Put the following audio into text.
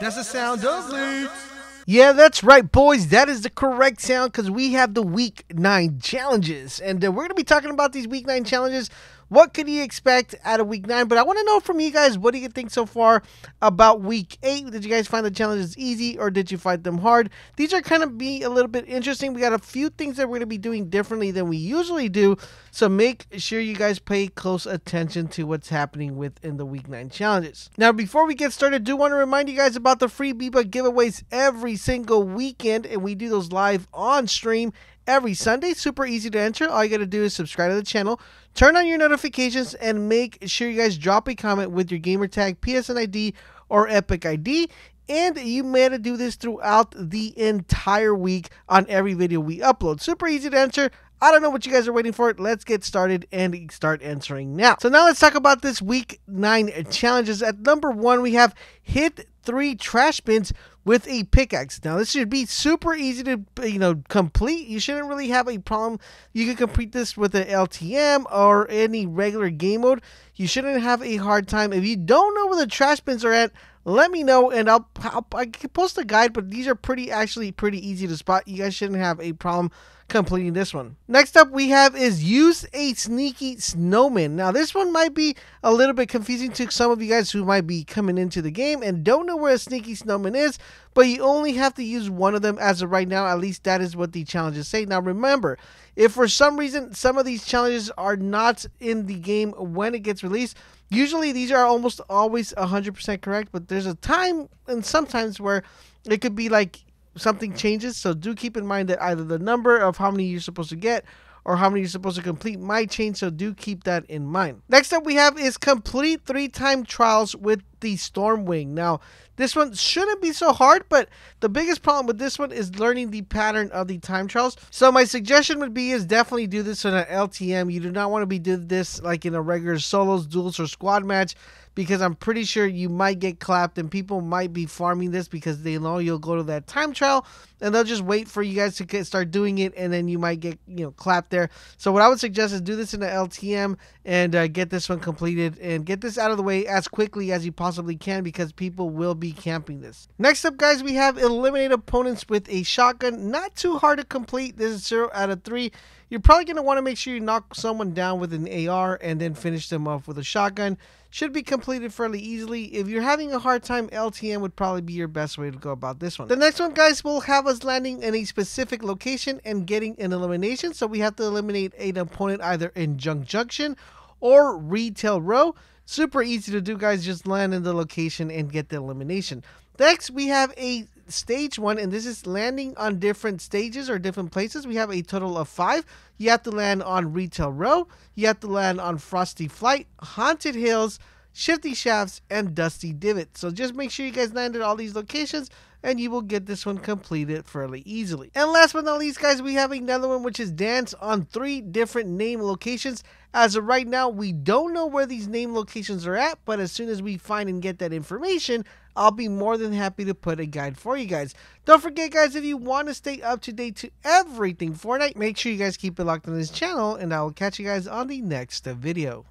That's the sound of leads. Yeah, that's right, boys. That is the correct sound because we have the Week 9 challenges. And we're going to be talking about these Week 9 challenges. What could you expect out of Week 9? But I want to know from you guys, what do you think so far about Week 8? Did you guys find the challenges easy or did you find them hard? These are kind of be a little bit interesting. We got a few things that we're going to be doing differently than we usually do. So make sure you guys pay close attention to what's happening within the Week 9 challenges. Now, before we get started, I do want to remind you guys about the free V-Buck giveaways every single weekend. And we do those live on stream every Sunday. Super easy to enter. All you got to do is subscribe to the channel, turn on your notifications, and make sure you guys drop a comment with your gamer tag, PSN ID, or Epic ID. And you may have to do this throughout the entire week on every video we upload. Super easy to enter. I don't know what you guys are waiting for. Let's get started and start answering now. So now let's talk about this Week 9 challenges. At number 1, we have hit 3 trash bins with a pickaxe. Now this should be super easy to complete. You shouldn't really have a problem. You can complete this with an LTM or any regular game mode. You shouldn't have a hard time. If you don't know where the trash bins are at, let me know and I can post a guide, but these are actually pretty easy to spot. You guys shouldn't have a problem completing this one. Next up we have is use a sneaky snowman. Now this one might be a little bit confusing to some of you guys who might be coming into the game and don't know where a sneaky snowman is, but you only have to use one of them as of right now. At least that is what the challenges say. Now remember, if for some reason some of these challenges are not in the game when it gets released, usually these are almost always 100% correct, but there's a time and sometimes where it could be like something changes. So do keep in mind that either the number of how many you're supposed to get or how many you're supposed to complete might change, so do keep that in mind. Next up we have is complete 3-time trials with the Stormwing. Now this one shouldn't be so hard, but the biggest problem with this one is learning the pattern of the time trials. So my suggestion would be is definitely do this in an LTM. You do not want to be doing this like in a regular solos, duels, or squad match, because I'm pretty sure you might get clapped and people might be farming this because they know you'll go to that time trial and they'll just wait for you guys to start doing it, and then you might get clapped there. So what I would suggest is do this in the LTM and get this one completed and get this out of the way as quickly as you possibly can because people will be camping this. Next up, guys, we have eliminate opponents with a shotgun. Not too hard to complete. This is 0 out of 3. You're probably going to want to make sure you knock someone down with an AR and then finish them off with a shotgun. Should be completed fairly easily. If you're having a hard time, LTM would probably be your best way to go about this one. The next one, guys, will have us landing in a specific location and getting an elimination. So we have to eliminate an opponent either in Junk Junction or Retail Row. Super easy to do, guys. Just land in the location and get the elimination. Next, we have a stage 1, and this is landing on different stages or different places. We have a total of 5. You have to land on Retail Row. You have to land on Frosty Flight, Haunted Hills, Shifty Shafts, and Dusty Divot. So just make sure you guys land at all these locations and you will get this one completed fairly easily. And last but not least, guys, we have another one, which is dance on 3 different name locations. As of right now, we don't know where these name locations are at, but as soon as we find and get that information, I'll be more than happy to put a guide for you guys. Don't forget, guys, if you want to stay up to date to everything Fortnite, make sure you guys keep it locked on this channel, and I will catch you guys on the next video.